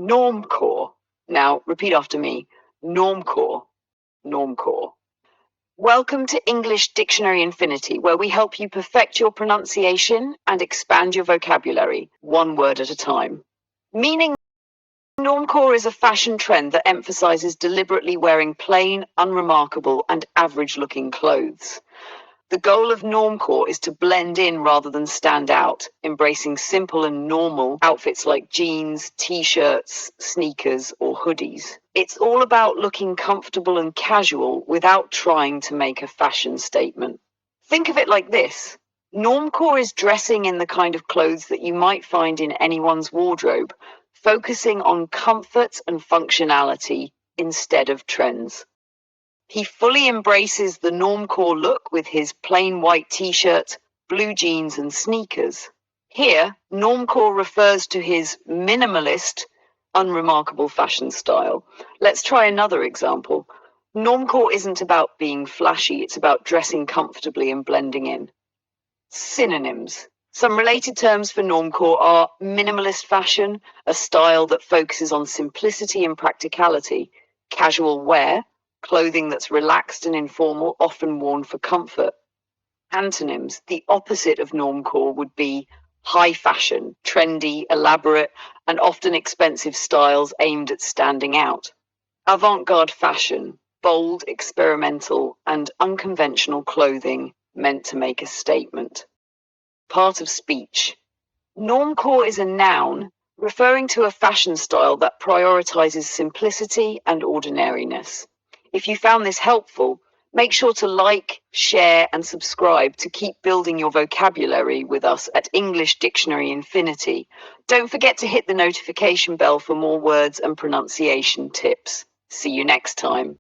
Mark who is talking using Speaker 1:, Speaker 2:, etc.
Speaker 1: Normcore. Now, repeat after me. Normcore. Normcore. Welcome to English Dictionary Infinity, where we help you perfect your pronunciation and expand your vocabulary, one word at a time. Meaning, Normcore is a fashion trend that emphasizes deliberately wearing plain, unremarkable, and average-looking clothes. The goal of Normcore is to blend in rather than stand out, embracing simple and normal outfits like jeans, t-shirts, sneakers, or hoodies. It's all about looking comfortable and casual without trying to make a fashion statement. Think of it like this. Normcore is dressing in the kind of clothes that you might find in anyone's wardrobe, focusing on comfort and functionality instead of trends. He fully embraces the Normcore look with his plain white t-shirt, blue jeans and sneakers. Here, Normcore refers to his minimalist, unremarkable fashion style. Let's try another example. Normcore isn't about being flashy, it's about dressing comfortably and blending in. Synonyms. Some related terms for Normcore are minimalist fashion, a style that focuses on simplicity and practicality, casual wear, clothing that's relaxed and informal, often worn for comfort. Antonyms, the opposite of Normcore, would be high fashion, trendy, elaborate, and often expensive styles aimed at standing out. Avant-garde fashion, bold, experimental, and unconventional clothing meant to make a statement. Part of speech. Normcore is a noun referring to a fashion style that prioritizes simplicity and ordinariness. If you found this helpful, make sure to like, share, and subscribe to keep building your vocabulary with us at English Dictionary Infinity. Don't forget to hit the notification bell for more words and pronunciation tips. See you next time.